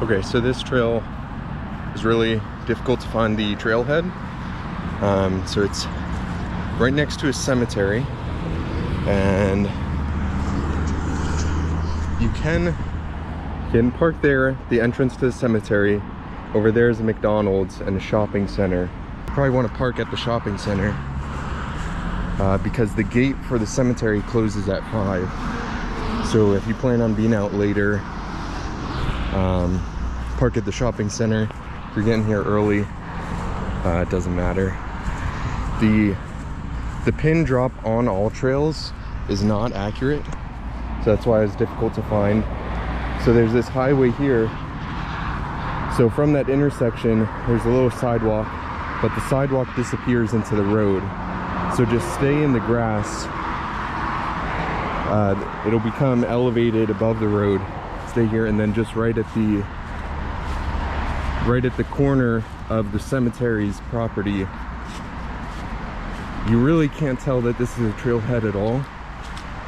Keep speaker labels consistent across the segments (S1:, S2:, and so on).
S1: Okay, so this trail is really difficult to find the trailhead. So it's right next to a cemetery, and you can park there, the entrance to the cemetery. Over there is a McDonald's and a shopping center. You probably want to park at the shopping center because the gate for the cemetery closes at 5. So if you plan on being out later, park at the shopping center. If you're getting here early, it doesn't matter. The pin drop on AllTrails is not accurate, so that's why it's difficult to find. So there's this highway here. So from that intersection, there's a little sidewalk, but the sidewalk disappears into the road. So just stay in the grass. It'll become elevated above the road. Stay here, and then just right at the corner of the cemetery's property, you really can't tell that this is a trailhead at all,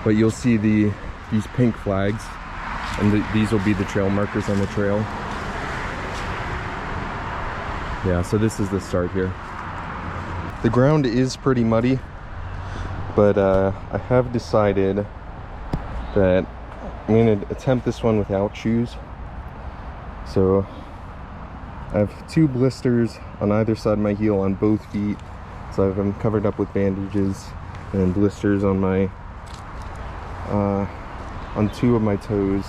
S1: but you'll see these pink flags, and these will be the trail markers on the trail. Yeah, so this is the start here. The ground is pretty muddy, but I have decided that I'm going to attempt this one without shoes. So I have 2 blisters on either side of my heel on both feet. So I have them covered up with bandages, and blisters on my on 2 of my toes.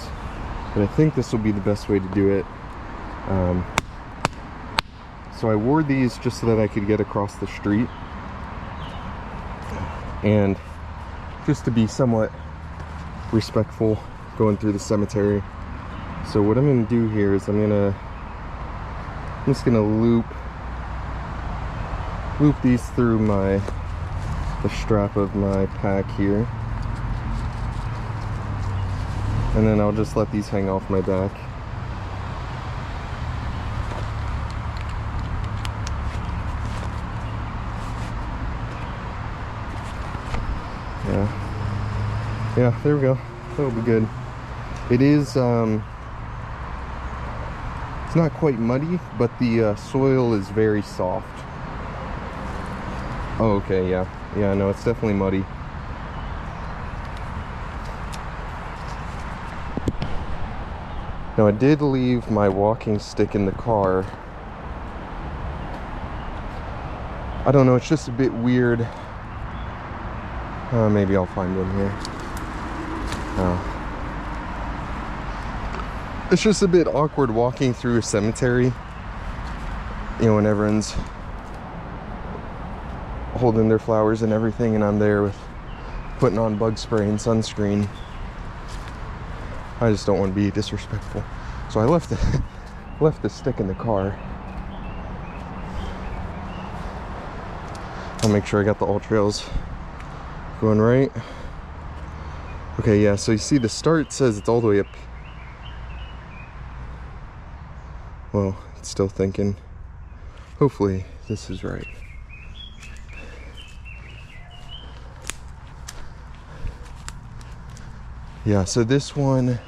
S1: But I think this will be the best way to do it. So I wore these just so that I could get across the street, and just to be somewhat respectful going through the cemetery. So what I'm going to do here is I'm just going to loop these through the strap of my pack here, and then I'll just let these hang off my back. Yeah, there we go. That'll be good. It is, it's not quite muddy, but the soil is very soft. Oh, okay, yeah. Yeah, no, it's definitely muddy. Now, I did leave my walking stick in the car. I don't know, it's just a bit weird. Maybe I'll find one here. It's just a bit awkward walking through a cemetery, you know, when everyone's holding their flowers and everything, and I'm there with putting on bug spray and sunscreen. I just don't want to be disrespectful, so I left the stick in the car. I'll make sure I got the AllTrails going right. Okay, yeah, so you see the start says it's all the way up. Well, it's still thinking. Hopefully this is right. Yeah, so this one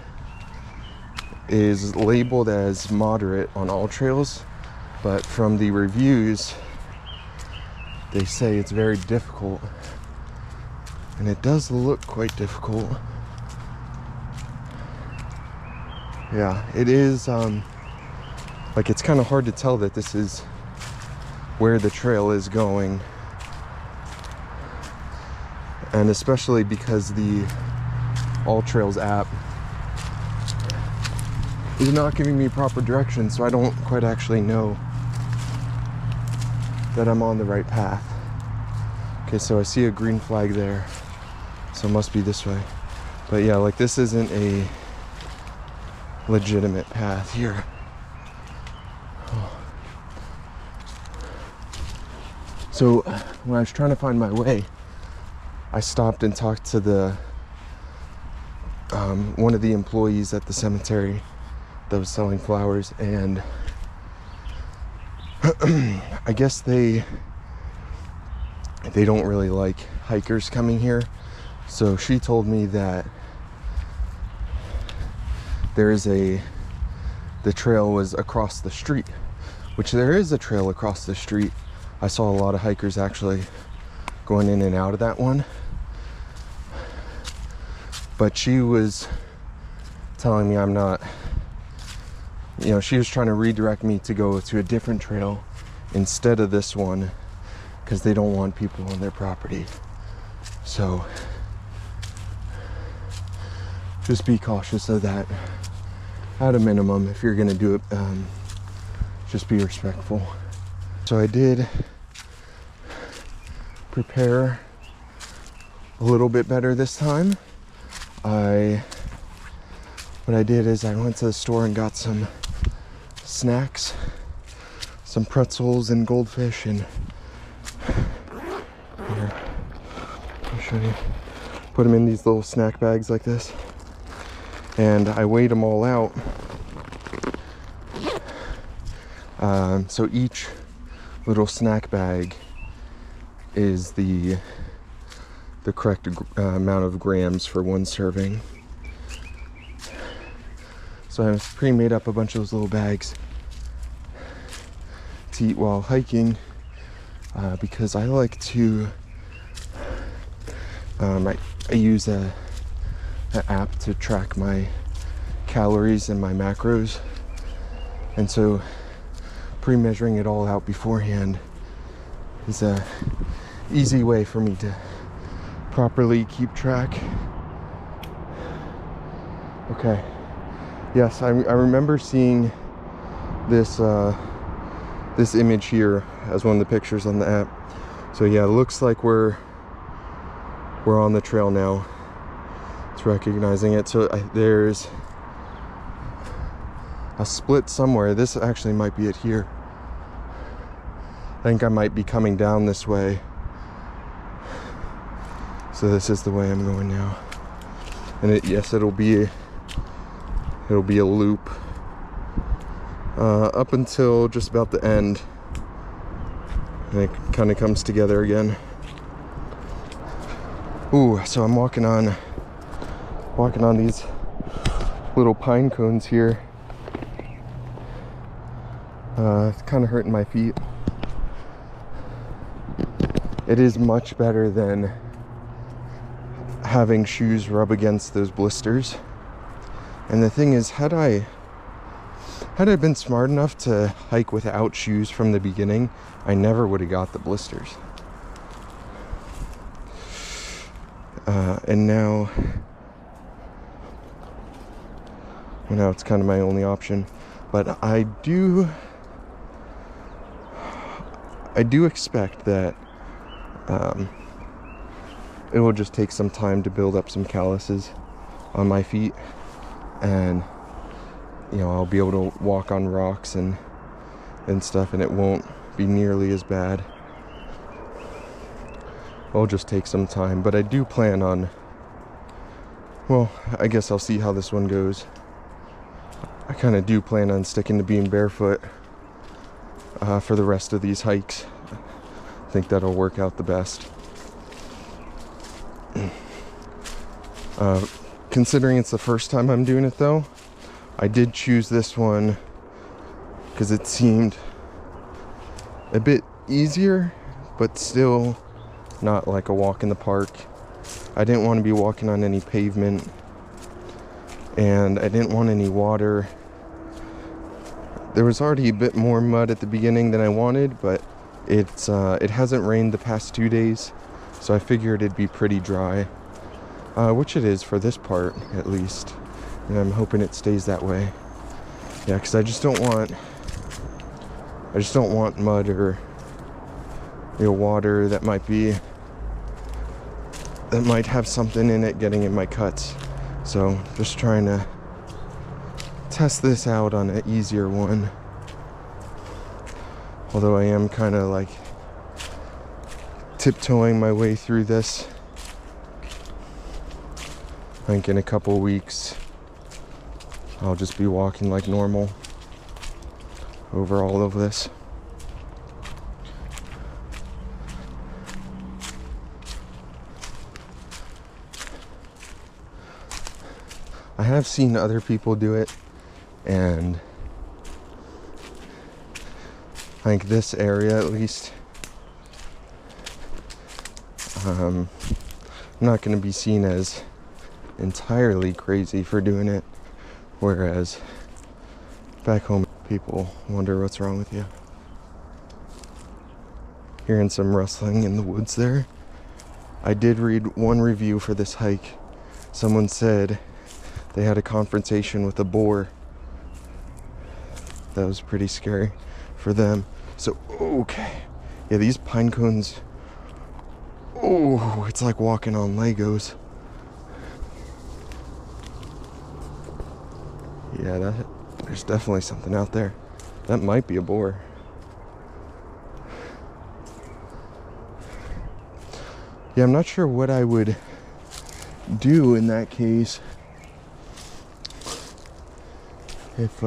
S1: is labeled as moderate on AllTrails, but from the reviews, they say it's very difficult. And it does look quite difficult. Yeah, it is, like, it's kind of hard to tell that this is where the trail is going. And especially because the AllTrails app is not giving me proper directions, so I don't quite actually know that I'm on the right path. Okay, so I see a green flag there, so it must be this way. But yeah, like, this isn't a legitimate path here. So when I was trying to find my way, I stopped and talked to the one of the employees at the cemetery that was selling flowers, and I guess they don't really like hikers coming here. So she told me that there is a the trail was across the street, which there is a trail across the street. I saw a lot of hikers actually going in and out of that one. But she was telling me I'm not, you know, she was trying to redirect me to go to a different trail instead of this one because they don't want people on their property. So just be cautious of that at a minimum. If you're gonna do it, just be respectful. So I did prepare a little bit better this time. What I did is I went to the store and got some snacks, some pretzels and goldfish, and here, I'll show you. Put them in these little snack bags like this, and I weighed them all out. So each little snack bag is the correct amount of grams for one serving. So I pre-made up a bunch of those little bags to eat while hiking, because I like to, I use an app to track my calories and my macros, and so pre-measuring it all out beforehand is a easy way for me to properly keep track. Okay. Yes, I remember seeing this this image here as one of the pictures on the app. So yeah, it looks like we're on the trail now. It's recognizing it. So there's a split somewhere. This actually might be it here. I think I might be coming down this way. So this is the way I'm going now. And yes, it'll be a loop up until just about the end, and it kind of comes together again. Ooh, so I'm walking on these little pine cones here. It's kind of hurting my feet. It is much better than having shoes rub against those blisters. And the thing is, had I been smart enough to hike without shoes from the beginning, I never would have got the blisters. And now it's kind of my only option. But I do expect that it will just take some time to build up some calluses on my feet, and you know, I'll be able to walk on rocks and stuff, and it won't be nearly as bad. It'll just take some time, but I do plan on, well, I guess I'll see how this one goes. I kind of do plan on sticking to being barefoot for the rest of these hikes. I think that'll work out the best. Considering it's the first time I'm doing it though, I did choose this one because it seemed a bit easier, but still not like a walk in the park. I didn't want to be walking on any pavement, and I didn't want any water. There was already a bit more mud at the beginning than I wanted, but it hasn't rained the past 2 days, so I figured it'd be pretty dry. Which it is for this part, at least. And I'm hoping it stays that way. Yeah, because I just don't want mud or, you know, water that might have something in it getting in my cuts. So just trying to test this out on an easier one. Although I am kind of like tiptoeing my way through this. I think in a couple weeks I'll just be walking like normal over all of this. I have seen other people do it, and think this area at least. I'm not going to be seen as entirely crazy for doing it, whereas back home people wonder what's wrong with you. Hearing some rustling in the woods there. I did read one review for this hike. Someone said they had a confrontation with a boar. That was pretty scary for them. So, okay. Yeah, these pine cones, oh, it's like walking on Legos. Yeah, there's definitely something out there. That might be a boar. Yeah, I'm not sure what I would do in that case if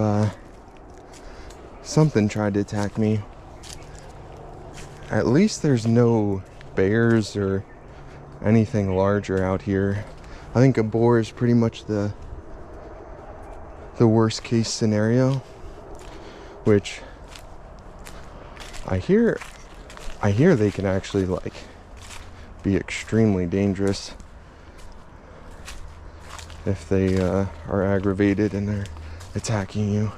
S1: something tried to attack me. At least there's no bears or anything larger out here. I think a boar is pretty much the worst case scenario, which I hear they can actually like be extremely dangerous if they are aggravated and they're attacking you.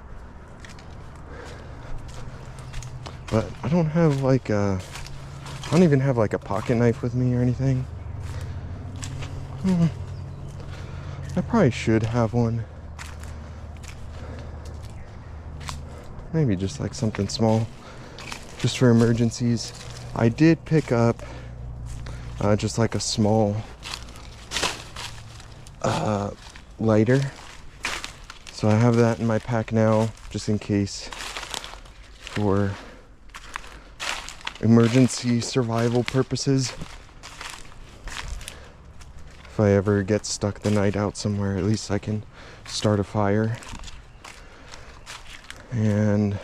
S1: But I don't have like I don't even have like a pocket knife with me or anything. I probably should have one. Maybe just like something small, just for emergencies. I did pick up just like a small lighter. So I have that in my pack now, just in case, for emergency survival purposes. If I ever get stuck the night out somewhere, at least I can start a fire. And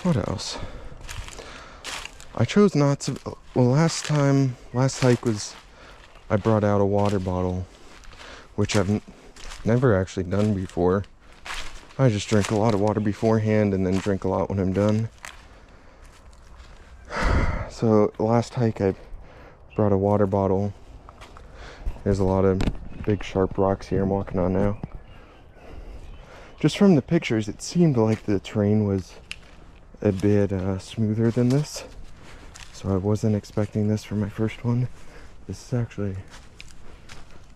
S1: what else? I chose not to. Well, last hike was I brought out a water bottle, which I've never actually done before. I just drink a lot of water beforehand and then drink a lot when I'm done. So last hike I brought a water bottle. There's a lot of big sharp rocks here I'm walking on now. Just from the pictures, it seemed like the terrain was a bit smoother than this. So I wasn't expecting this for my first one. This is actually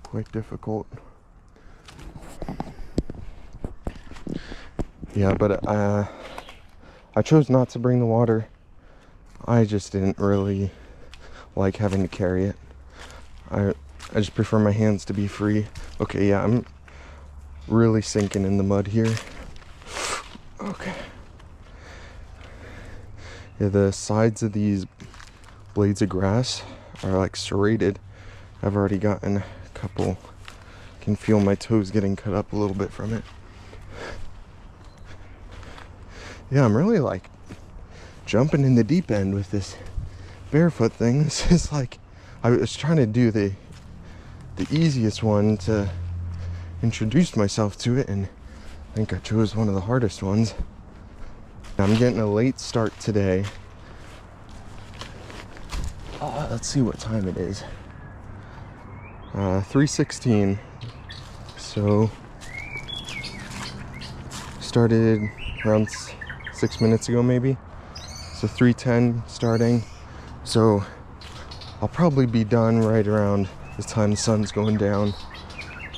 S1: quite difficult. Yeah, but I chose not to bring the water. I just didn't really like having to carry it. I just prefer my hands to be free. Okay, yeah, I'm really sinking in the mud here. Okay. Yeah, the sides of these blades of grass are like serrated. I've already gotten a couple. Can feel my toes getting cut up a little bit from it. Yeah, I'm really like jumping in the deep end with this barefoot thing. This is like, I was trying to do the easiest one to introduce myself to it, and I think I chose one of the hardest ones. I'm getting a late start today. Let's see what time it is. 3:16. So started around 6 minutes ago maybe. So 3:10 starting. So I'll probably be done right around the time the sun's going down.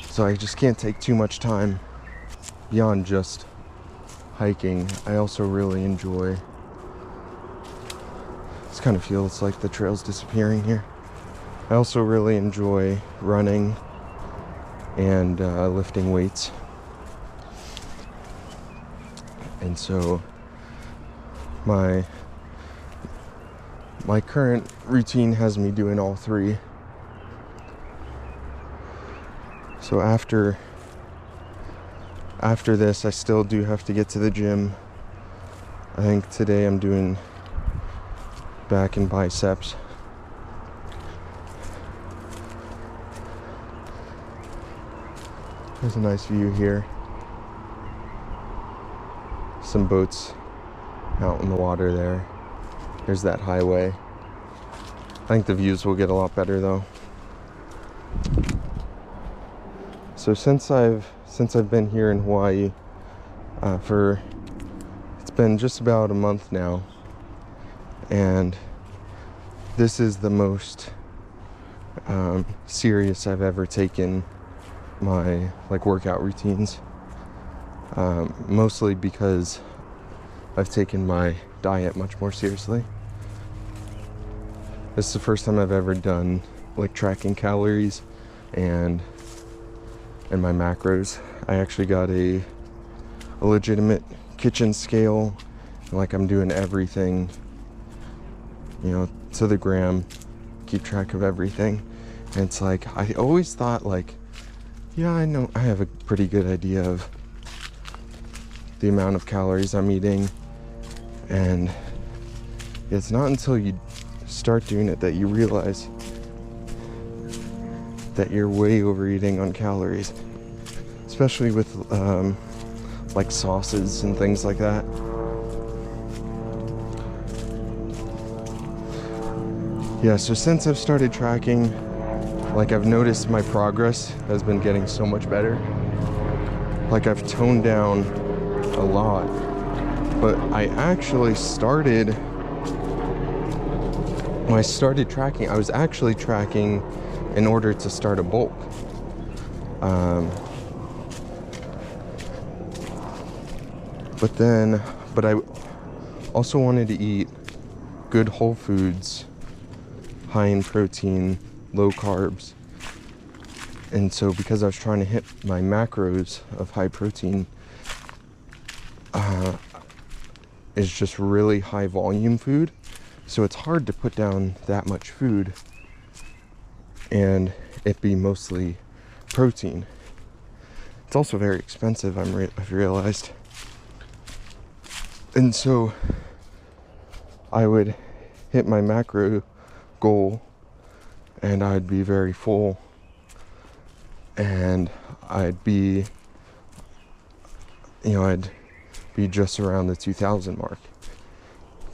S1: So I just can't take too much time. Beyond just hiking, I also really enjoy, this kind of feels like the trail's disappearing here. I also really enjoy running and lifting weights. And so my current routine has me doing all three. So after this, I still do have to get to the gym. I think today I'm doing back and biceps. There's a nice view here. Some boats out in the water there. There's that highway. I think the views will get a lot better though. So since I've been here in Hawaii it's been just about a month now, and this is the most serious I've ever taken my workout routines, mostly because I've taken my diet much more seriously. This is the first time I've ever done tracking calories and my macros. I actually got a legitimate kitchen scale, I'm doing everything, to the gram, keep track of everything. And it's I always thought yeah, I know I have a pretty good idea of the amount of calories I'm eating, and it's not until you start doing it that you realize that you're way overeating on calories, especially with sauces and things like that. Yeah, so since I've started tracking, I've noticed my progress has been getting so much better. I've toned down a lot, but I actually started, when I started tracking, I was actually tracking in order to start a bulk. But I also wanted to eat good whole foods, high in protein, low carbs. And so because I was trying to hit my macros of high protein, is just really high volume food. So it's hard to put down that much food and it be mostly protein. It's also very expensive, I've realized. And so I would hit my macro goal and I'd be very full, and I'd be just around the 2,000 mark,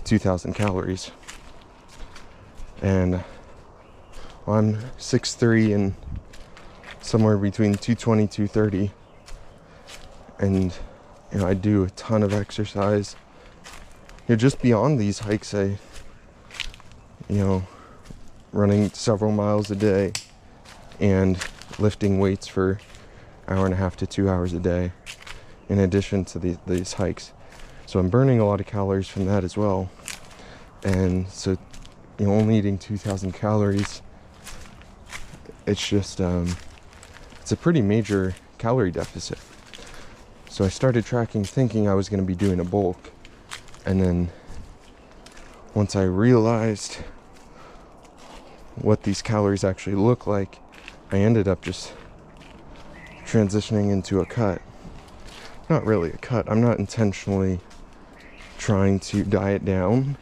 S1: 2,000 calories. And I'm 6'3" and somewhere between 220, 230. And I do a ton of exercise. Just beyond these hikes, running several miles a day and lifting weights for an hour and a half to 2 hours a day, in addition to these hikes. So I'm burning a lot of calories from that as well. And so, only eating 2,000 calories, it's just, it's a pretty major calorie deficit. So I started tracking thinking I was going to be doing a bulk. And then once I realized what these calories actually look like, I ended up just transitioning into a cut. Not really a cut. I'm not intentionally trying to diet down.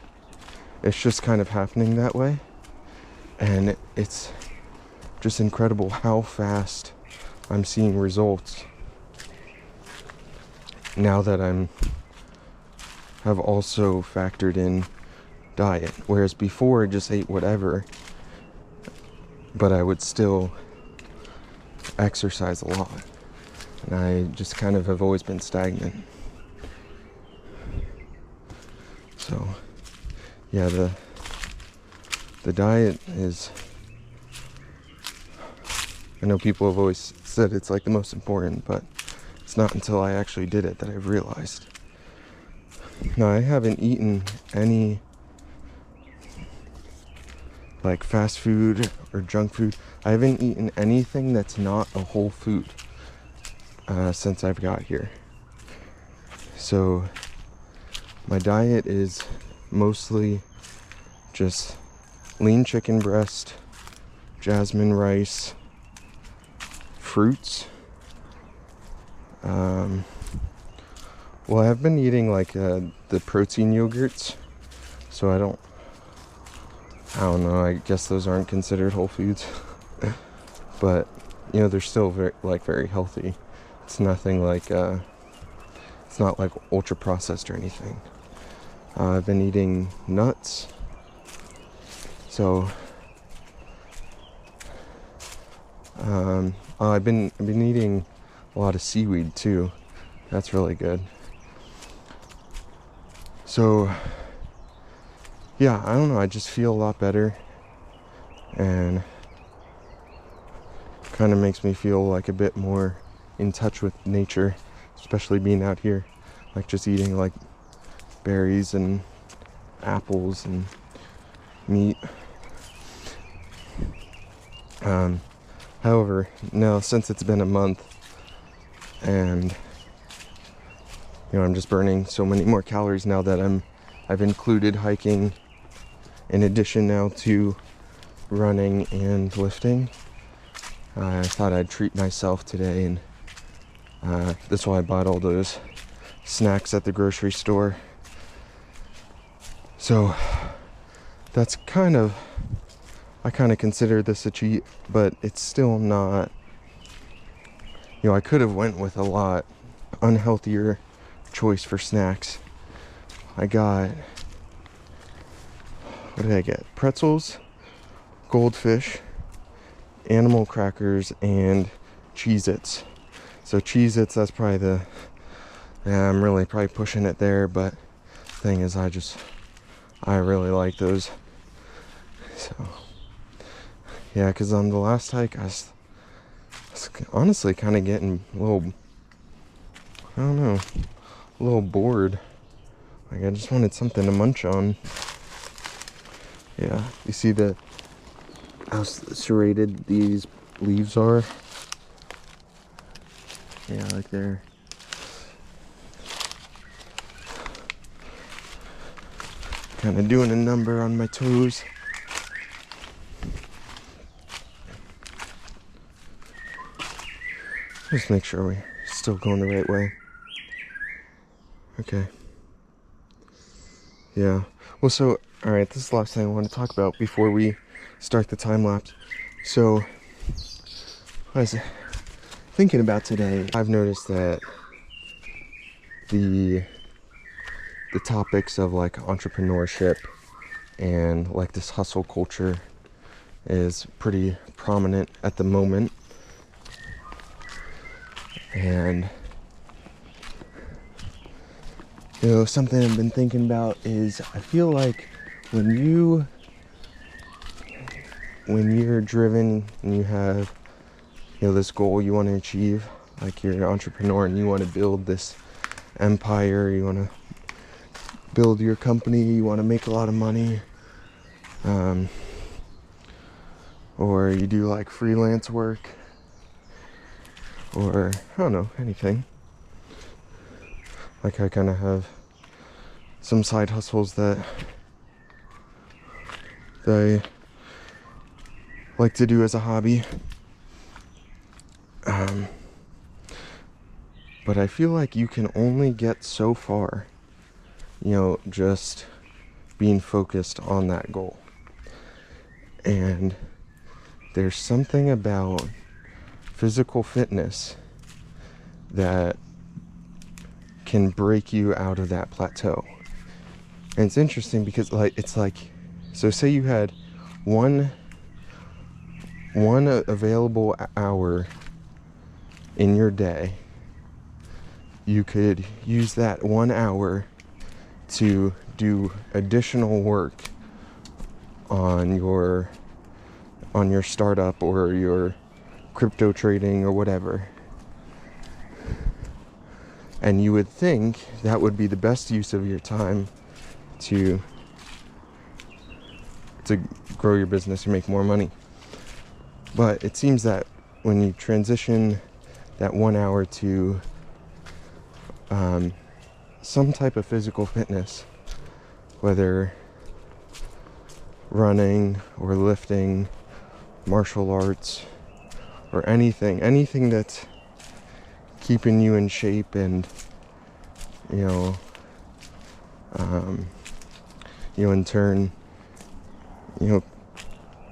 S1: It's just kind of happening that way. And it's just incredible how fast I'm seeing results now that have also factored in diet. Whereas before I just ate whatever, but I would still exercise a lot. And I just kind of have always been stagnant. So yeah, the diet is, I know people have always said it's the most important, but it's not until I actually did it that I've realized. Now, I haven't eaten any fast food or junk food. I haven't eaten anything that's not a whole food since I've got here. So my diet is mostly just lean chicken breast, jasmine rice, fruits. Well, I've been eating the protein yogurts, so I don't know, I guess those aren't considered whole foods. But they're still very healthy. It's nothing it's not ultra processed or anything. I've been eating nuts. So I've been eating a lot of seaweed too. That's really good. So yeah, I don't know, I just feel a lot better, and kind of makes me feel like a bit more in touch with nature, especially being out here, like just eating like berries and apples and meat. However, now since it's been a month, and I'm just burning so many more calories now that I've included hiking in addition now to running and lifting. I thought I'd treat myself today, and that's why I bought all those snacks at the grocery store. So that's I kind of consider this a cheat, but it's still not, I could have went with a lot unhealthier choice for snacks. I got, what did I get? Pretzels, goldfish, animal crackers, and Cheez-Its. So Cheez-Its, that's probably I'm really probably pushing it there, but thing is, I really like those. So yeah, because on the last hike, I was honestly kind of getting a little bored. Like, I just wanted something to munch on. Yeah, you see how serrated these leaves are? Yeah, like they're kind of doing a number on my toes. Just make sure we're still going the right way. Okay. Yeah. Well, so, alright, this is the last thing I want to talk about before we start the time lapse. So, I was thinking about today, I've noticed that the topics of like entrepreneurship and like this hustle culture is pretty prominent at the moment. And something I've been thinking about is, I feel like when you're driven and you have this goal you want to achieve, like you're an entrepreneur and you want to build this empire, you want to build your company, you want to make a lot of money, or you do like freelance work, or I don't know, anything. Like, I kind of have some side hustles that I like to do as a hobby. But I feel like you can only get so far, just being focused on that goal. And there's something about physical fitness that can break you out of that plateau. And it's interesting because so say you had one available hour in your day, you could use that 1 hour to do additional work on your startup or your crypto trading or whatever. And you would think that would be the best use of your time to grow your business and make more money. But it seems that when you transition that 1 hour to some type of physical fitness, whether running or lifting, martial arts, or anything that's keeping you in shape and in turn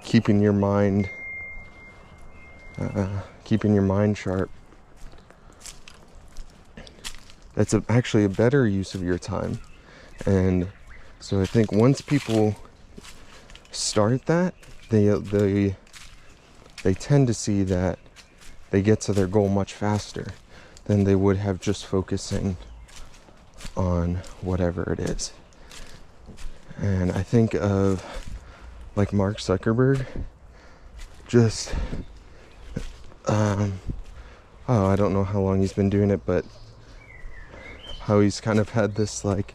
S1: keeping your mind sharp, that's actually a better use of your time. And So I think once people start that, they tend to see that they get to their goal much faster than they would have just focusing on whatever it is. And I think of like Mark Zuckerberg, just I don't know how long he's been doing it, but how he's kind of had this like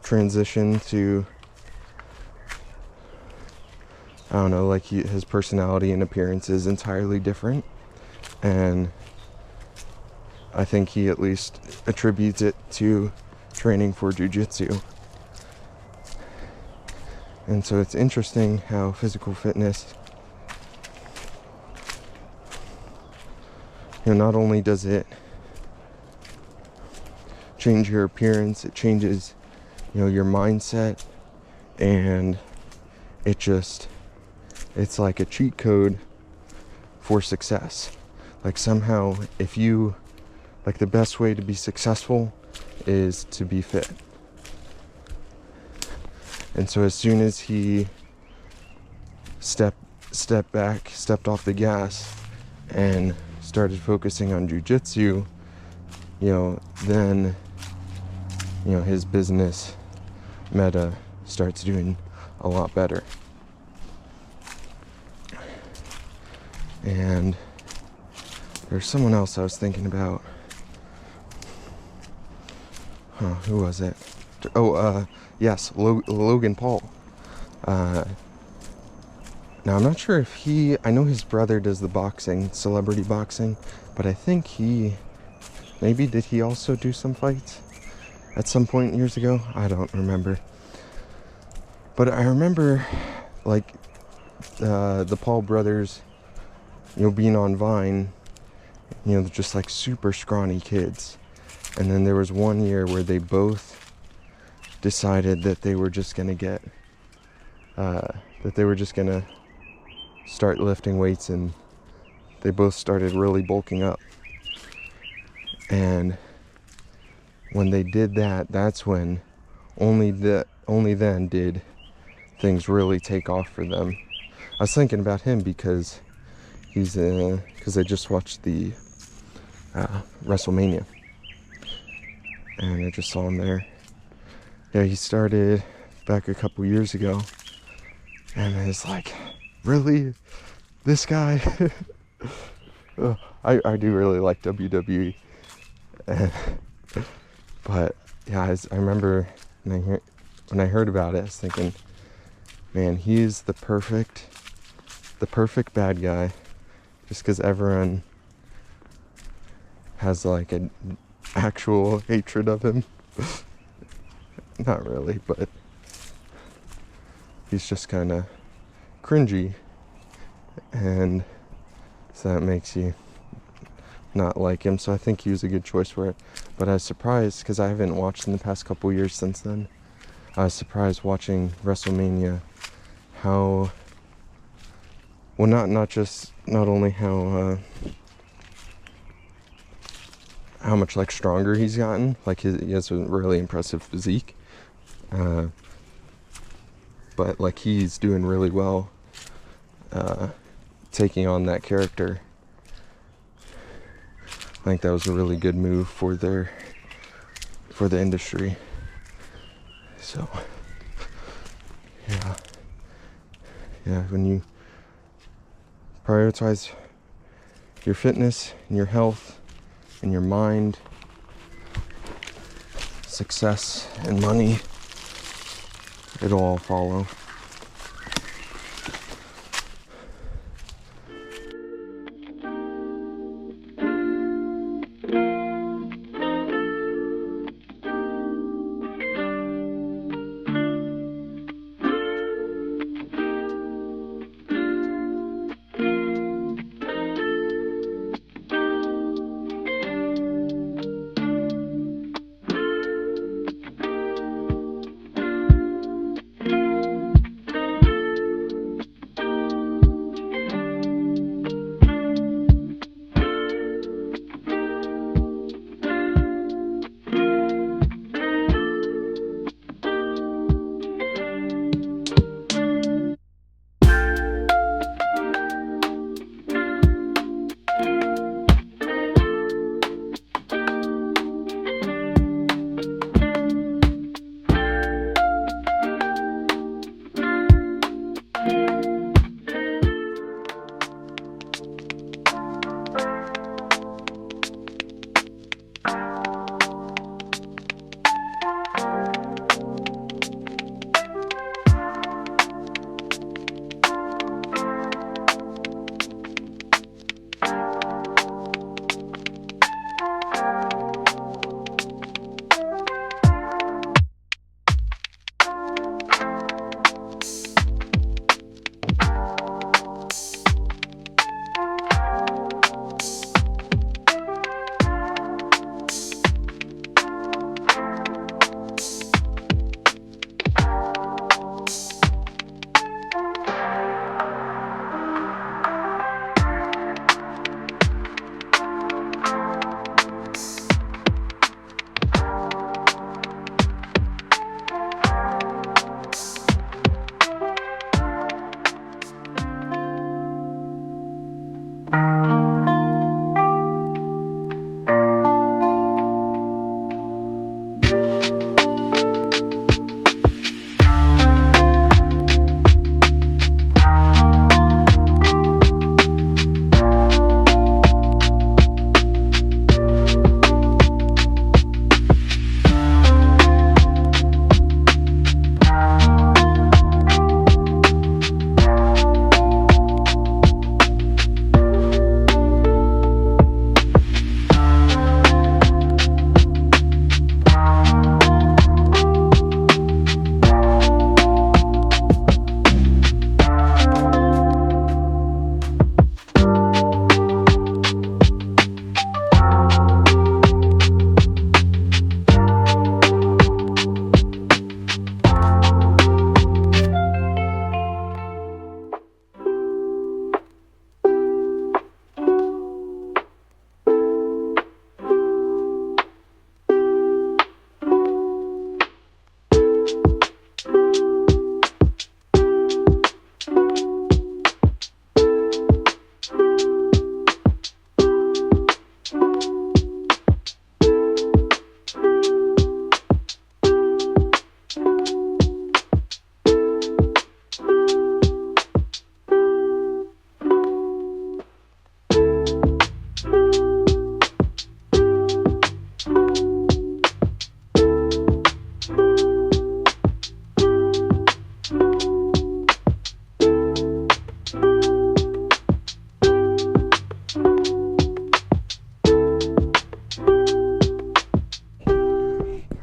S1: transition to, I don't know, like his personality and appearance is entirely different, and I think he at least attributes it to training for jiu-jitsu. And so it's interesting how physical fitness, not only does it change your appearance, it changes, your mindset, and it's like a cheat code for success. Like somehow, the best way to be successful is to be fit. And so as soon as he stepped off the gas and started focusing on jiu-jitsu, then, his business meta starts doing a lot better. And there's someone else I was thinking about. Who was it? Yes, Logan Paul. Now I'm not sure if I know his brother does the boxing, celebrity boxing, but I think did he also do some fights at some point years ago? I don't remember. But I remember, like, the Paul brothers, being on Vine, just like super scrawny kids. And then there was one year where they both decided that they were just gonna start lifting weights, and they both started really bulking up. And when they did that, that's when only then did things really take off for them. I was thinking about him because I just watched the WrestleMania, and I just saw him there. Yeah, he started back a couple years ago, and it's like, really, this guy? I do really like WWE, but yeah, I remember when I heard about it, I was thinking, man, he's the perfect bad guy, just because everyone has like an actual hatred of him. Not really, but he's just kind of cringy, and so that makes you not like him. So I think he was a good choice for it. But I was surprised, because I haven't watched in the past couple years since then. I was surprised watching WrestleMania how, well, not only how much like stronger he's gotten, like he has a really impressive physique, but like he's doing really well taking on that character. I think that was a really good move for the industry. So yeah, when you prioritize your fitness and your health and your mind, success and money, it'll all follow.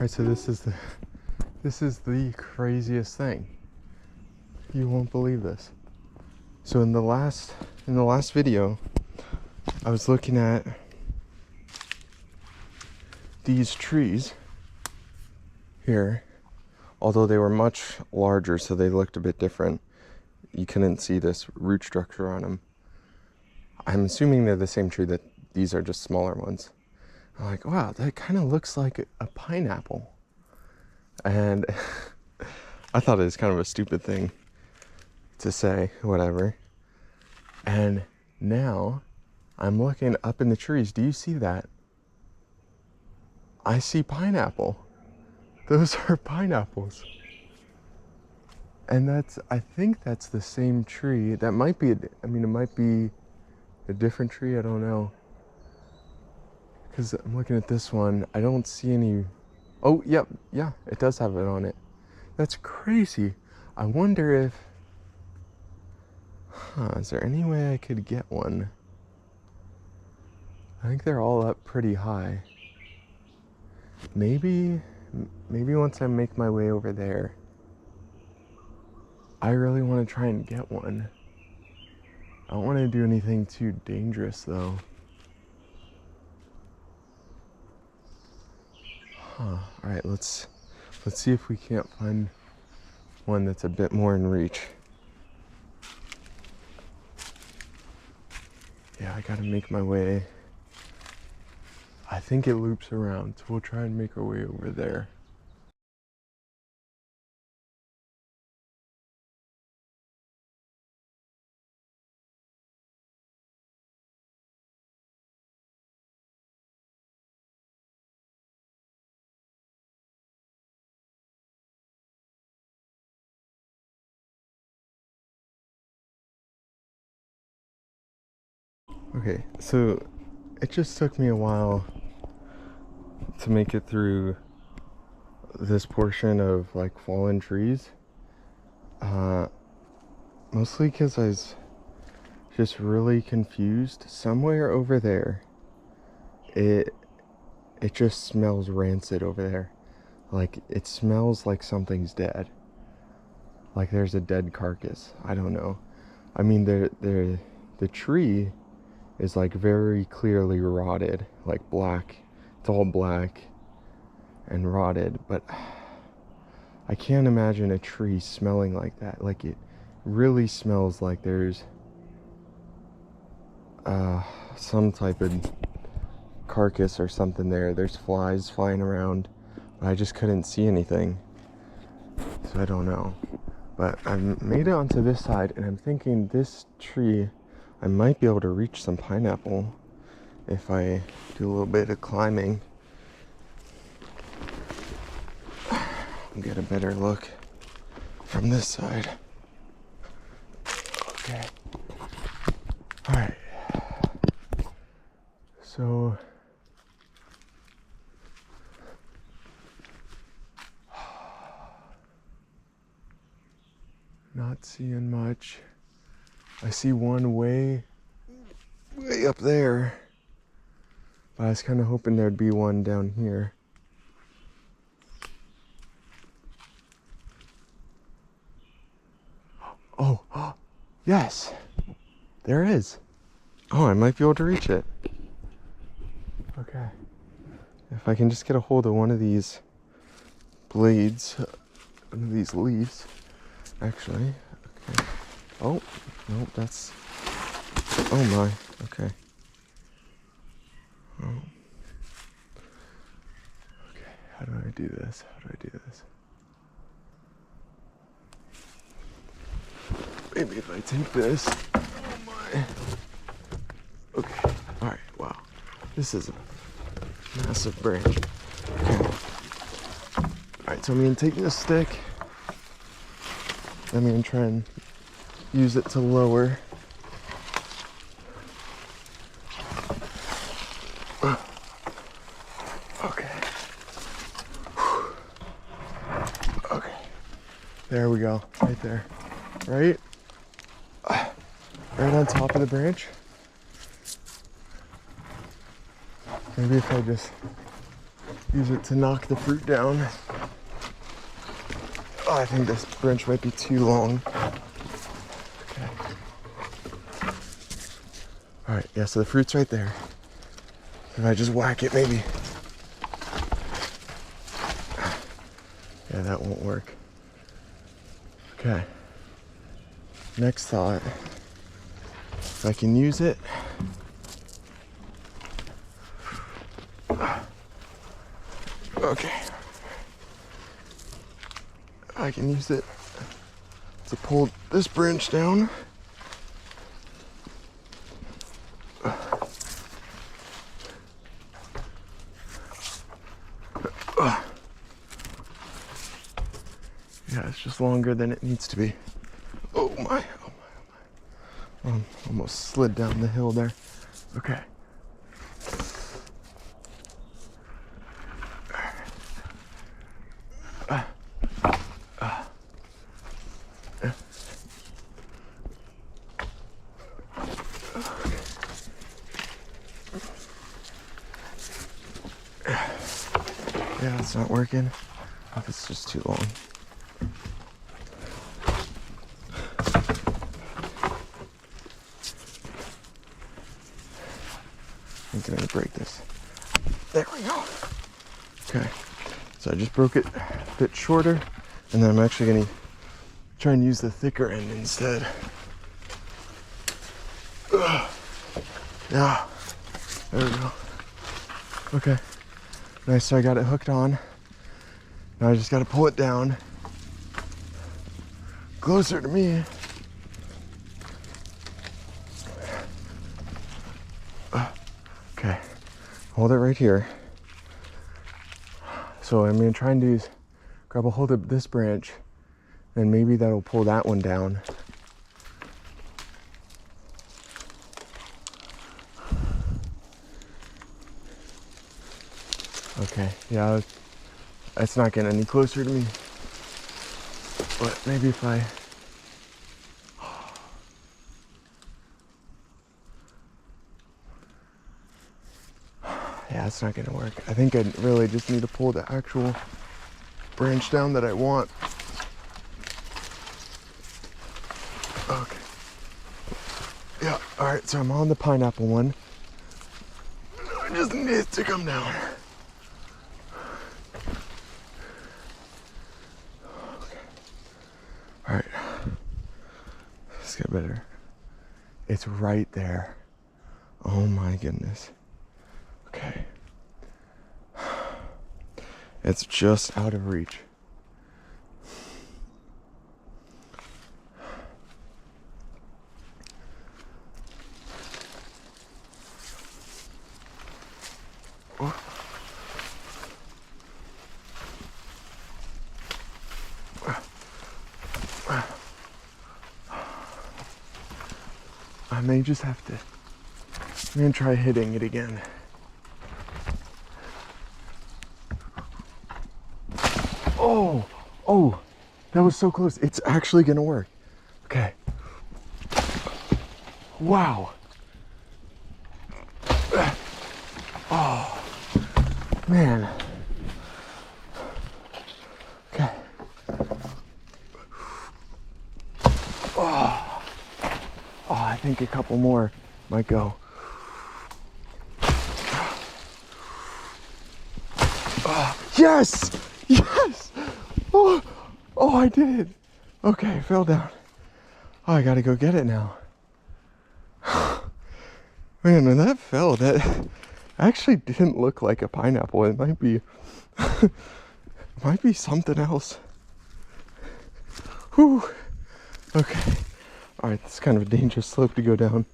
S1: Alright, so this is the craziest thing. You won't believe this. So in the last video, I was looking at these trees here, although they were much larger, so they looked a bit different. You couldn't see this root structure on them. I'm assuming they're the same tree, that these are just smaller ones. I'm like, wow, that kind of looks like a pineapple. And I thought it was kind of a stupid thing to say, whatever. And now I'm looking up in the trees. Do you see that? I see pineapple. Those are pineapples. And I think that's the same tree. That might be, it might be a different tree, I don't know. Because I'm looking at this one, I don't see any. Oh, yep, yeah, it does have it on it. That's crazy. I wonder if, is there any way I could get one? I think they're all up pretty high. Maybe once I make my way over there. I really want to try and get one. I don't want to do anything too dangerous though. Alright, let's see if we can't find one that's a bit more in reach. Yeah, I gotta make my way. I think it loops around, so we'll try and make our way over there. Okay, so it just took me a while to make it through this portion of like fallen trees. Mostly because I was just really confused. Somewhere over there, it just smells rancid over there. Like it smells like something's dead. Like there's a dead carcass. I don't know. I mean, the tree is like very clearly rotted, like black. It's all black and rotted, but I can't imagine a tree smelling like that. Like it really smells like there's some type of carcass or something there. There's flies flying around, but I just couldn't see anything, so I don't know. But I made it onto this side, and I'm thinking this tree, I might be able to reach some pineapple if I do a little bit of climbing. Get a better look from this side. Okay. Alright. So not seeing much. I see one way up there, but I was kind of hoping there'd be one down here. Oh, yes, there is. Oh, I might be able to reach it. Okay. If I can just get a hold of one of these blades, one of these leaves, actually. Okay. Oh, no, that's, oh my, okay. Oh. Okay, how do I do this? Maybe if I take this. Oh my. Okay, alright, wow. This is a massive branch. Okay. Alright, so I'm gonna take this stick. I'm gonna try and use it to lower. Okay. Okay. There we go. Right there. Right on top of the branch. Maybe if I just use it to knock the fruit down. Oh, I think this branch might be too long. Okay. All right, yeah, so the fruit's right there. If I just whack it, maybe. Yeah, that won't work. Okay. Next thought. If I can use it. Okay. I can use it to pull this branch down. Yeah, it's just longer than it needs to be. Oh my, oh my, oh my. Almost slid down the hill there. Okay. Yeah, it's not working. I think it's just too long. I'm gonna break this. There we go. Okay, so I just broke it a bit shorter, and then I'm actually gonna try and use the thicker end instead. Yeah, there we go. Okay, nice, so I got it hooked on. Now I just gotta pull it down closer to me. Okay, hold it right here. So I'm gonna try and grab a hold of this branch, and maybe that'll pull that one down. Okay, yeah, it's not getting any closer to me. But maybe if I... Yeah, it's not gonna work. I think I really just need to pull the actual branch down that I want. Okay. Yeah, alright, so I'm on the pineapple one. I just need it to come down. Okay. Alright. Let's get better. It's right there. Oh my goodness. Okay. It's just out of reach. I may just have to. I'm gonna try hitting it again. Oh, that was so close. It's actually gonna work. Okay. Wow. Oh, man. Okay. Oh, I think a couple more might go. Yes! Yes! Oh, I did it. Okay, fell down. Oh, I gotta go get it now. Man, when that fell, that actually didn't look like a pineapple. It might be, might be something else. Whew. Okay. All right, this is kind of a dangerous slope to go down.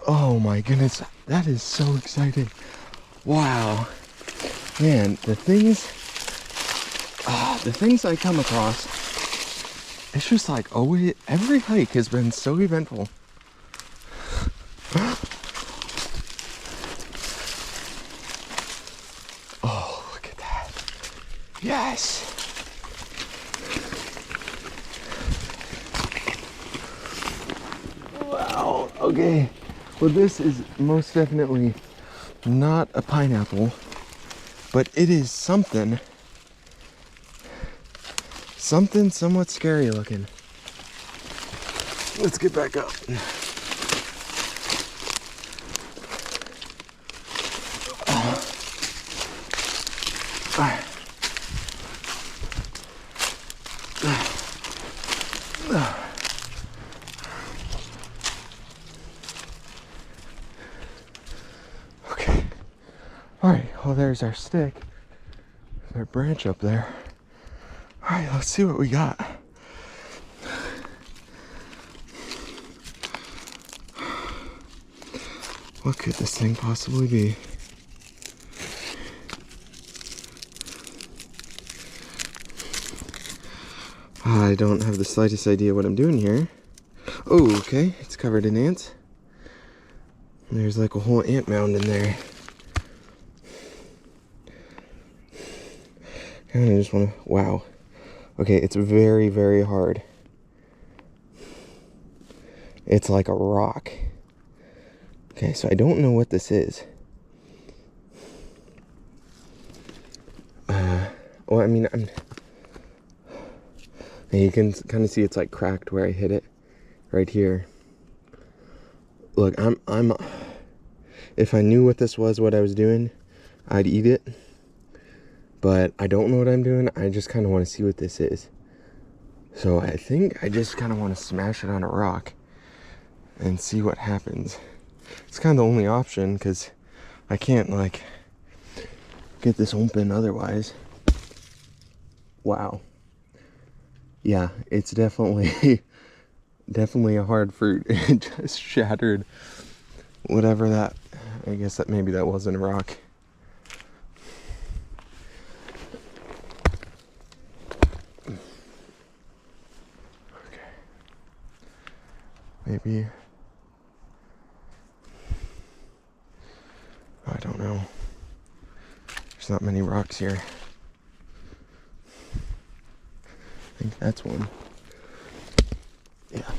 S1: Oh my goodness, that is so exciting. Wow. Man, the things I come across, it's just like, oh, every hike has been so eventful. Oh, look at that. Yes. Wow, okay. Well, this is most definitely not a pineapple. but it is something somewhat scary looking. Let's get back up. Okay. All right, well, there's our stick. There's our branch up there. All right, let's see what we got. What could this thing possibly be? I don't have the slightest idea what I'm doing here. Oh, okay, it's covered in ants. There's like a whole ant mound in there. And I just want to, wow. Okay, it's very, very hard. It's like a rock. Okay, so I don't know what this is. Well, I mean, you can kind of see it's like cracked where I hit it, right here. Look, if I knew what this was, what I was doing, I'd eat it. But I don't know what I'm doing. I just kind of want to see what this is. So I think I just kind of want to smash it on a rock and see what happens. It's kind of the only option because I can't like get this open otherwise. Wow. Yeah, it's definitely a hard fruit. It just shattered whatever that, I guess that maybe that wasn't a rock. Okay. Maybe, I don't know. There's not many rocks here. I think that's one. Yeah.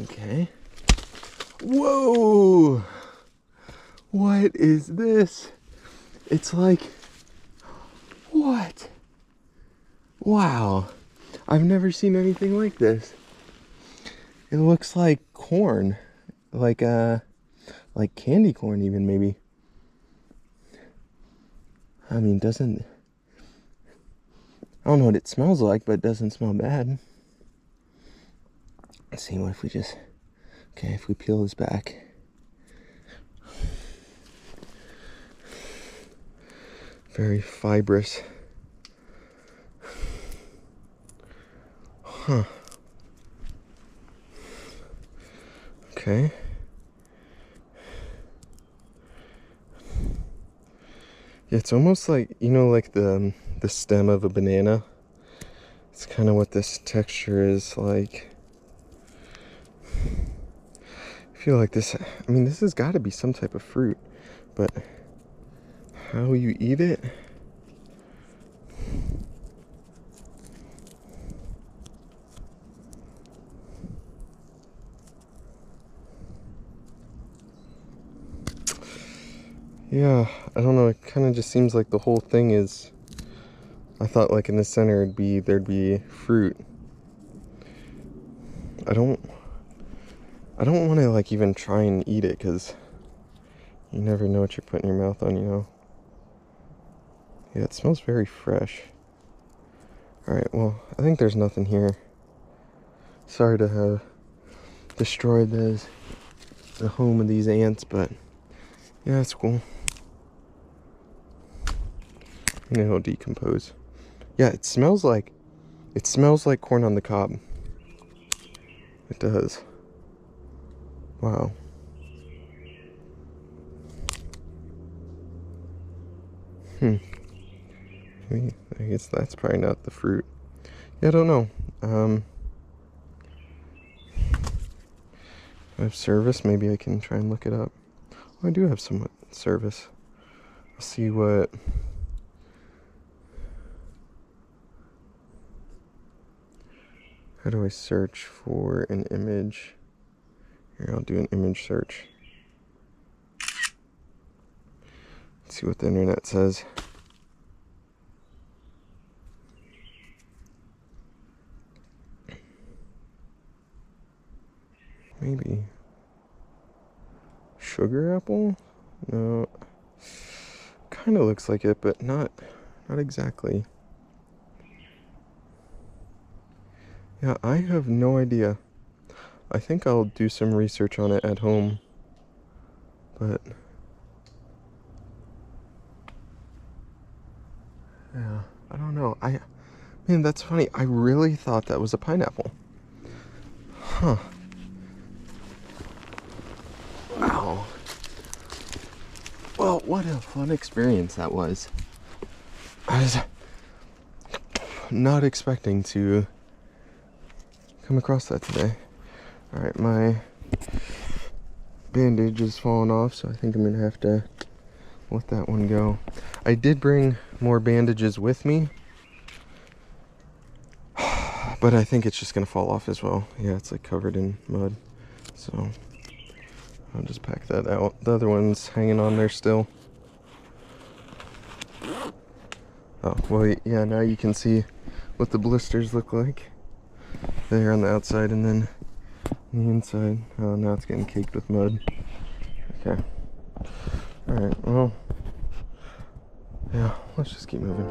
S1: Okay. Whoa! What is this? It's like, what? Wow. I've never seen anything like this. It looks like corn. Like candy corn even, maybe. I mean, I don't know what it smells like, but it doesn't smell bad. Let's see, what if we just, okay, if we peel this back. Very fibrous. Huh. Okay. Yeah, it's almost like, you know, like the stem of a banana. It's kind of what this texture is like. I feel like this, I mean, this has got to be some type of fruit, but how you eat it? Yeah, I don't know, it kind of just seems like the whole thing is, I thought like in the center there'd be fruit. I don't want to like even try and eat it because you never know what you're putting your mouth on, you know. Yeah, it smells very fresh. Alright, well, I think there's nothing here. Sorry to have destroyed the home of these ants, but yeah, it's cool. And it'll decompose. Yeah, it smells like corn on the cob. It does. Wow. I guess that's probably not the fruit. Yeah, I don't know. I have service. Maybe I can try and look it up. Oh, I do have somewhat service. I'll see what. How do I search for an image? Here, I'll do an image search. Let's see what the internet says. Maybe sugar apple? No, kind of looks like it, but not exactly. Yeah, I have no idea. I think I'll do some research on it at home, but yeah, I don't know. Man, that's funny. I really thought that was a pineapple. Huh. Wow. Well, what a fun experience that was. I was not expecting to come across that today. Alright, my bandage is falling off, so I think I'm gonna have to let that one go. I did bring more bandages with me, but I think it's just gonna fall off as well. Yeah, it's like covered in mud, so I'll just pack that out. The other one's hanging on there still. Oh, well, yeah, now you can see what the blisters look like. There on the outside and then on the inside. Oh, now it's getting caked with mud. Okay. Alright, well, yeah, let's just keep moving.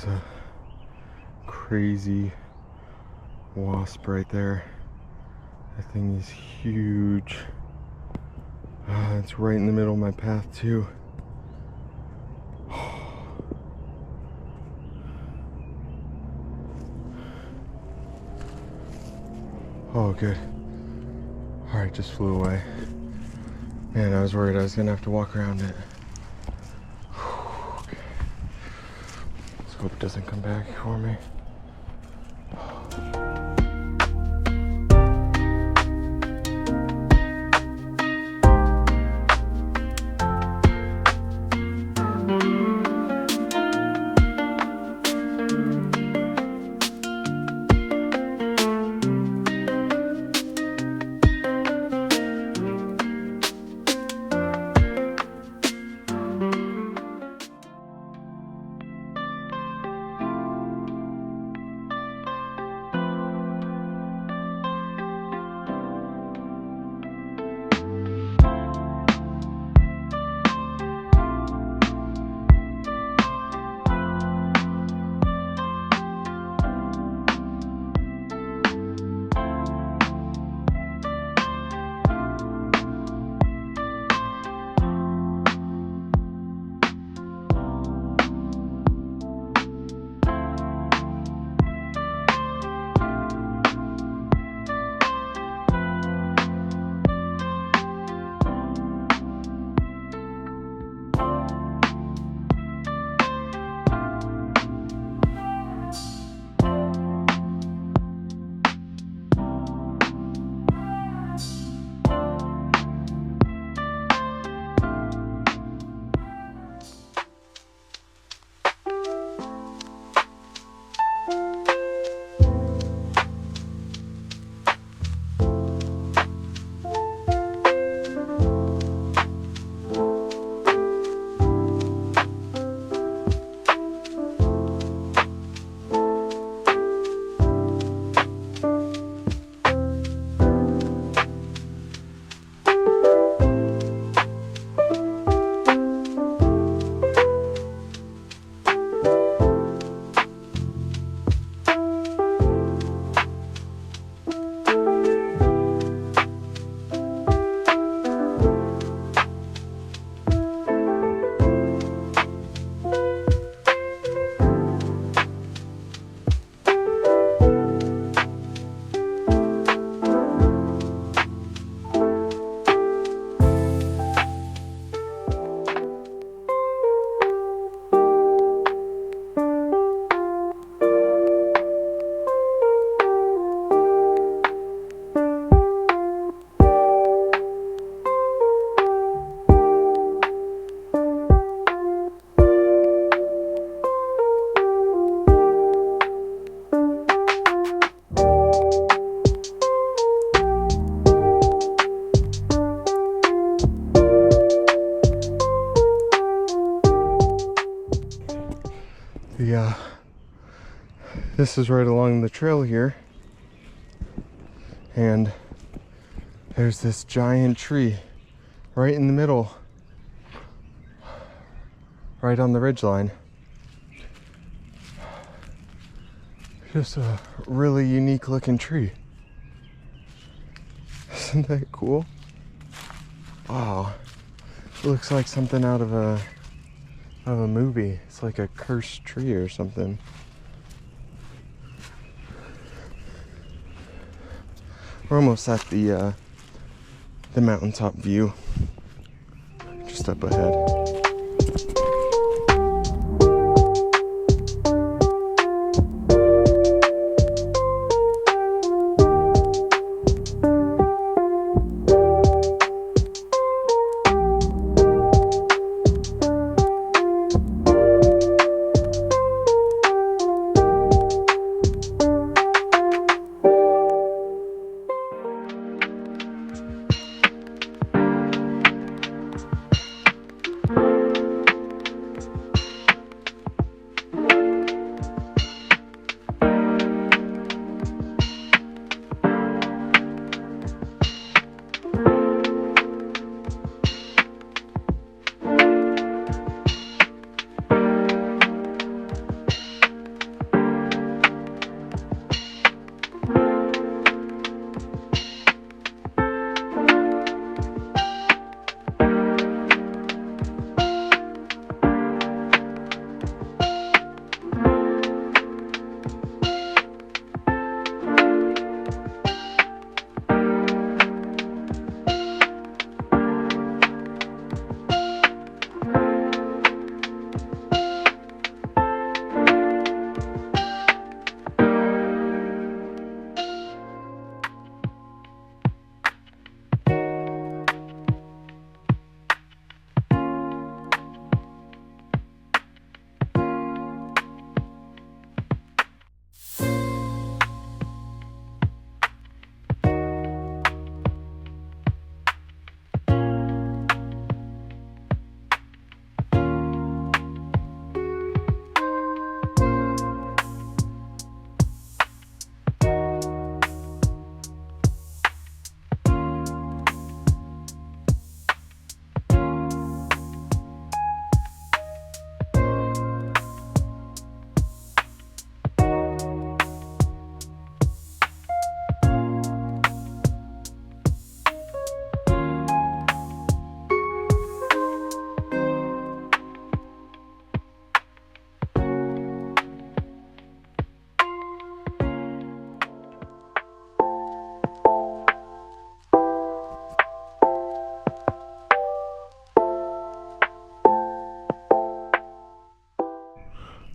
S1: There's a crazy wasp right there. That thing is huge. It's right in the middle of my path too. Oh, good. Alright, just flew away. Man, I was worried I was gonna have to walk around it. Okay. Let's hope it doesn't come back for me. This is right along the trail here, and there's this giant tree right in the middle, right on the ridgeline. Just a really unique looking tree. Isn't that cool? Wow, it looks like something out of a movie. It's like a cursed tree or something. We're almost at the mountaintop view, just up ahead.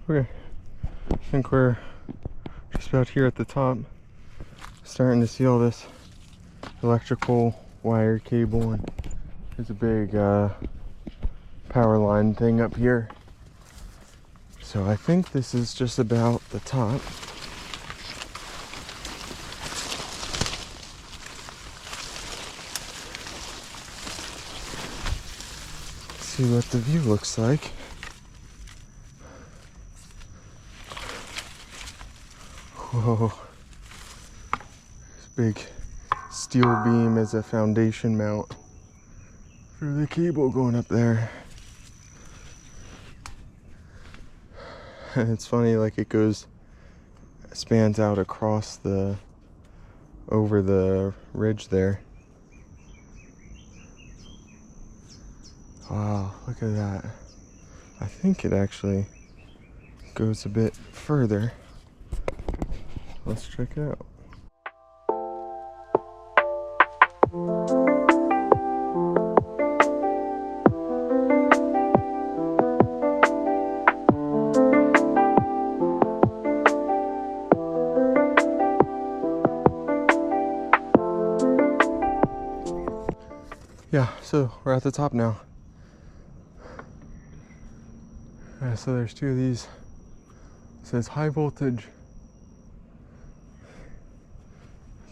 S1: Okay, I think we're just about here at the top. Starting to see all this electrical wire cable, and there's a big power line thing up here. So I think this is just about the top. See what the view looks like. Whoa. This big steel beam as a foundation mount for the cable going up there. And it's funny, like it spans out across over the ridge there. Wow, look at that. I think it actually goes a bit further. Let's check it out. Yeah, so we're at the top now. So there's two of these. It says high voltage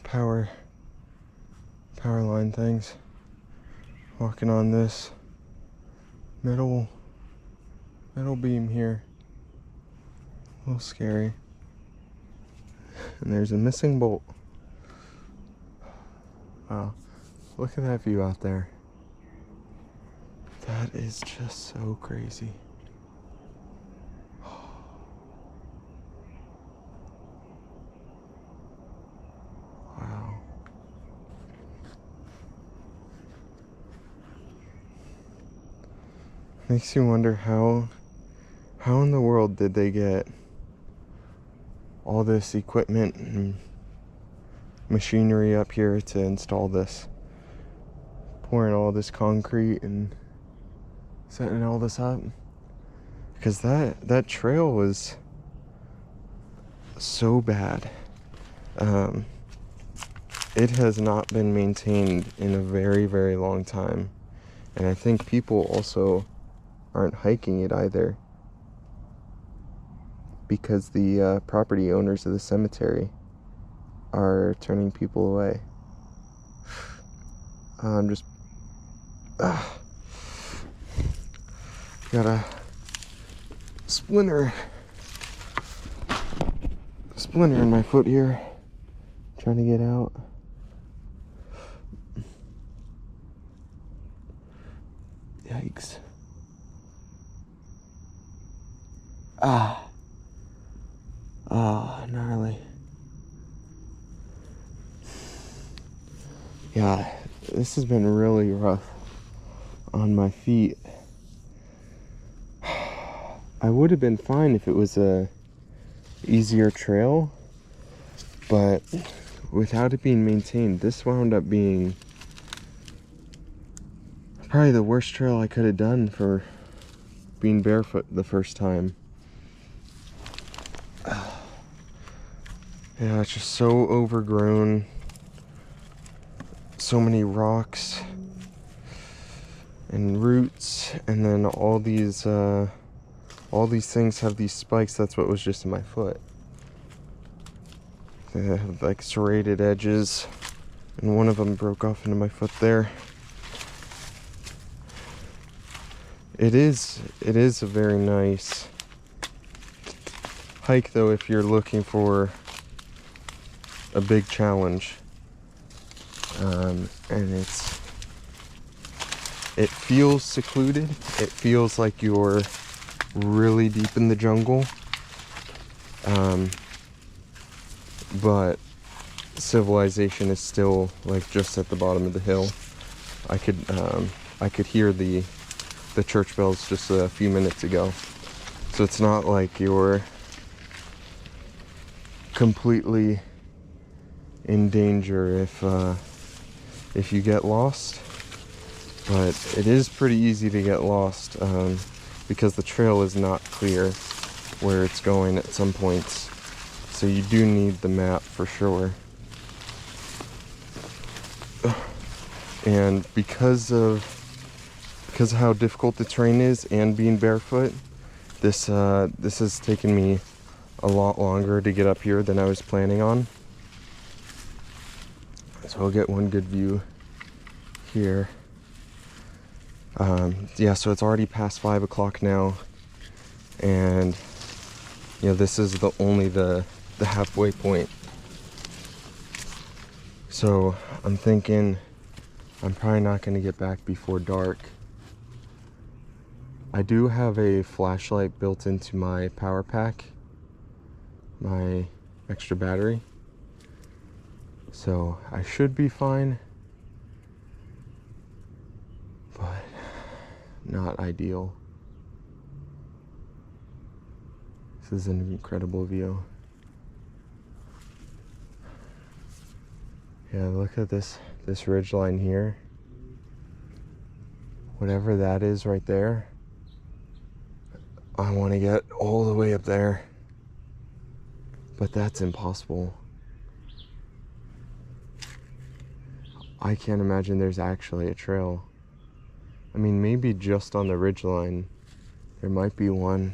S1: power line things. Walking on this metal beam here. A little scary. And there's a missing bolt. Wow, look at that view out there. That is just so crazy. Wow. Makes you wonder how in the world did they get all this equipment and machinery up here to install this, pouring all this concrete and setting all this up, because that trail was so bad. It has not been maintained in a very, very long time, and I think people also aren't hiking it either, because the property owners of the cemetery are turning people away. I'm just got a splinter in my foot here, trying to get out. Yikes. Gnarly. Yeah, this has been really rough on my feet. I would have been fine if it was a easier trail, but without it being maintained, this wound up being probably the worst trail I could have done for being barefoot the first time. Yeah, it's just so overgrown. So many rocks and roots, and then all these things have these spikes. That's what was just in my foot. They have like serrated edges, and one of them broke off into my foot there. It is a very nice hike though if you're looking for a big challenge. And it feels secluded. It feels like you're really deep in the jungle. But civilization is still like just at the bottom of the hill. I could hear the church bells just a few minutes ago. So it's not like you're completely in danger if you get lost, but it is pretty easy to get lost because the trail is not clear. where it's going at some points. So you do need the map for sure. And because of how difficult the terrain is and being barefoot, this has taken me a lot longer to get up here than I was planning on. So I'll get one good view here. Yeah, so it's already past 5 o'clock now, and you know, this is only the halfway point. So I'm thinking I'm probably not going to get back before dark. I do have a flashlight built into my power pack, my extra battery, so I should be fine, but not ideal. This is an incredible view. Yeah, look at this ridge line here. Whatever that is right there, I want to get all the way up there, but that's impossible. I can't imagine there's actually a trail. I mean, maybe just on the ridge line there might be one,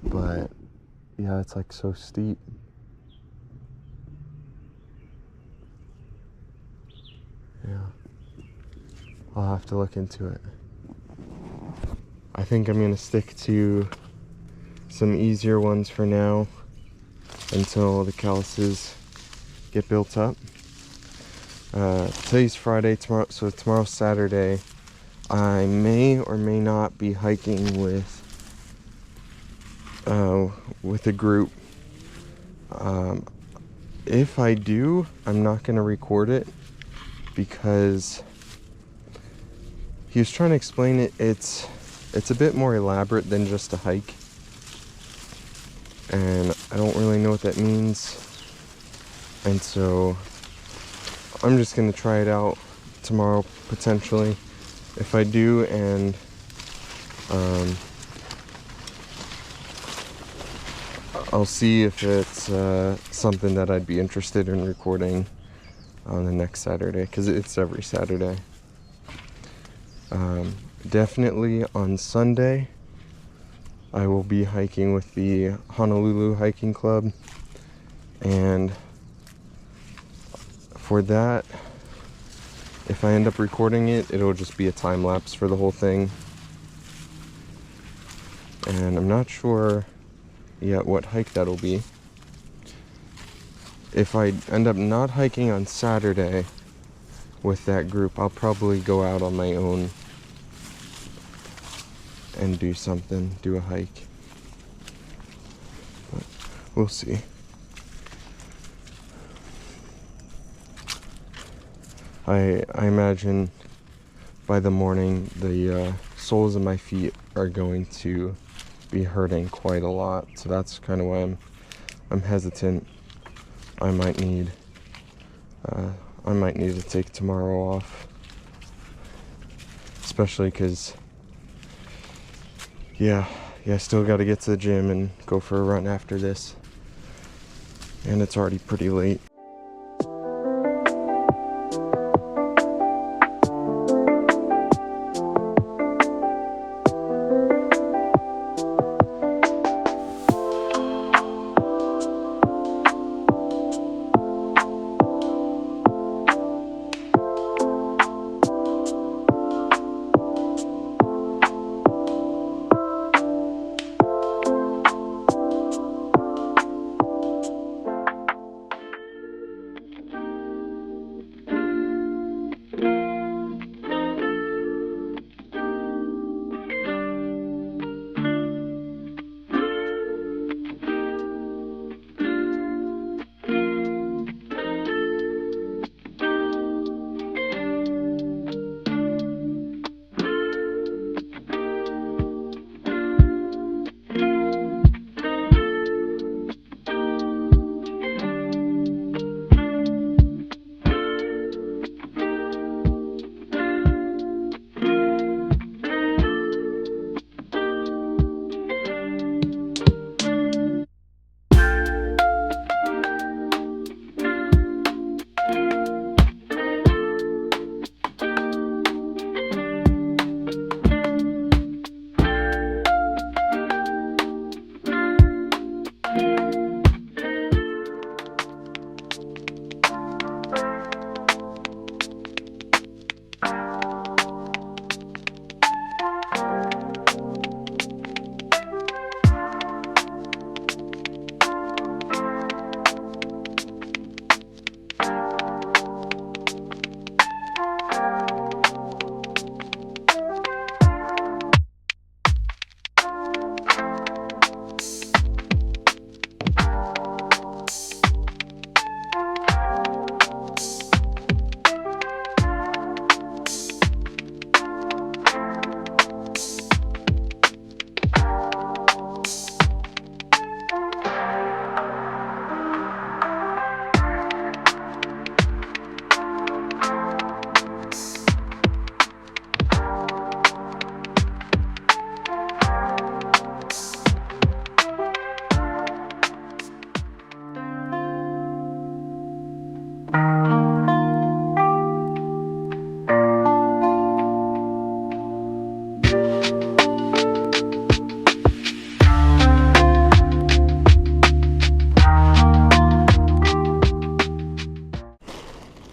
S1: but yeah, it's like so steep. Yeah, I'll have to look into it. I think I'm gonna stick to some easier ones for now until the calluses get built up. Today's Friday, so tomorrow's Saturday. I may or may not be hiking with a group. If I do, I'm not gonna record it because he was trying to explain it. It's a bit more elaborate than just a hike, and I don't really know what that means, and so I'm just gonna try it out tomorrow potentially. If I do, and I'll see if it's something that I'd be interested in recording on the next Saturday, because it's every Saturday. Definitely on Sunday I will be hiking with the Honolulu hiking club, and for that, if I end up recording it, it'll just be a time lapse for the whole thing, and I'm not sure yet what hike that'll be. If I end up not hiking on Saturday with that group, I'll probably go out on my own and do a hike, but we'll see. I imagine by the morning the soles of my feet are going to be hurting quite a lot, so that's kind of why I'm hesitant. I might need to take tomorrow off, especially because yeah, I still got to get to the gym and go for a run after this, and it's already pretty late.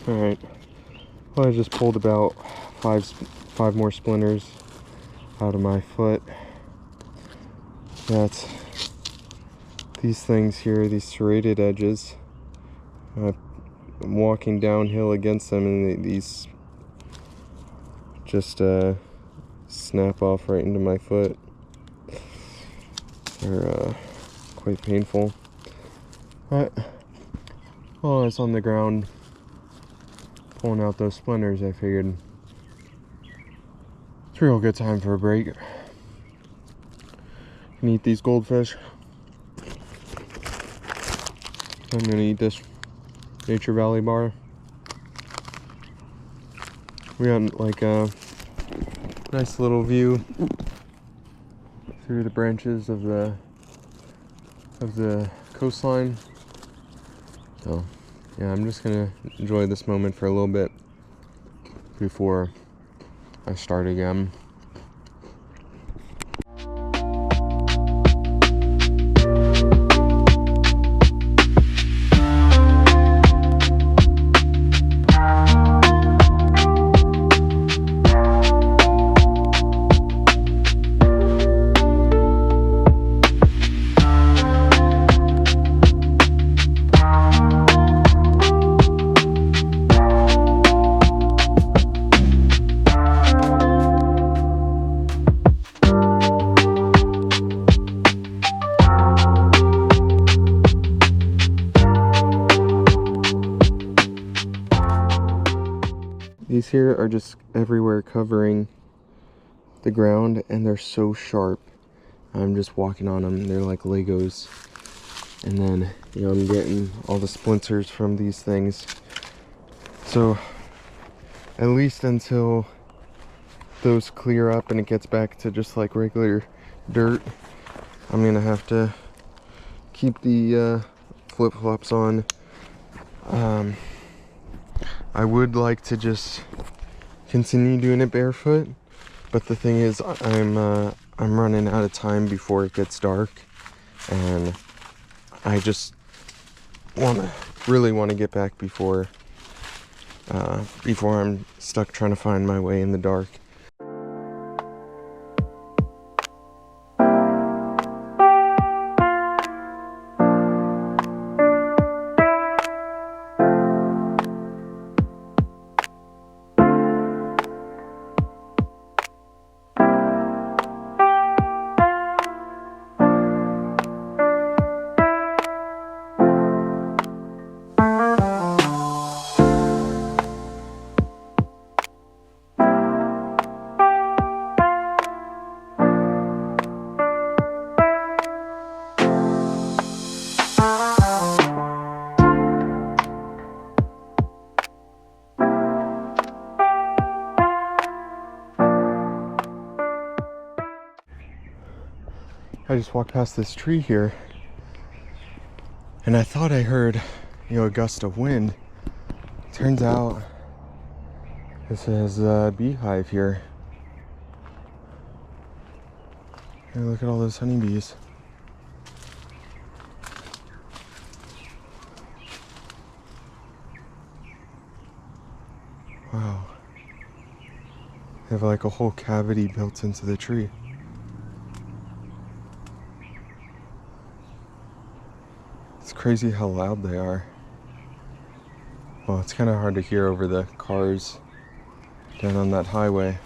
S1: Alright, well, I just pulled about five more splinters out of my foot. That's these things here, these serrated edges. I'm walking downhill against them, and these just snap off right into my foot. They're quite painful. But while I was on the ground pulling out those splinters, I figured it's a real good time for a break. Can eat these goldfish. I'm gonna eat this Nature Valley bar. We got like a nice little view through the branches of the coastline. So yeah, I'm just gonna enjoy this moment for a little bit before I start again. These here are just everywhere covering the ground, and they're so sharp. I'm just walking on them. They're like Legos. And then, you know, I'm getting all the splinters from these things. So at least until those clear up and it gets back to just like regular dirt, I'm gonna have to keep the flip-flops on. I would like to just continue doing it barefoot, but the thing is, I'm running out of time before it gets dark, and I just really want to get back before I'm stuck trying to find my way in the dark. I just walked past this tree here, and I thought I heard, you know, a gust of wind. Turns out this is a beehive here. Hey, look at all those honeybees. Wow. They have like a whole cavity built into the tree. It's crazy how loud they are. Well, it's kind of hard to hear over the cars down on that highway.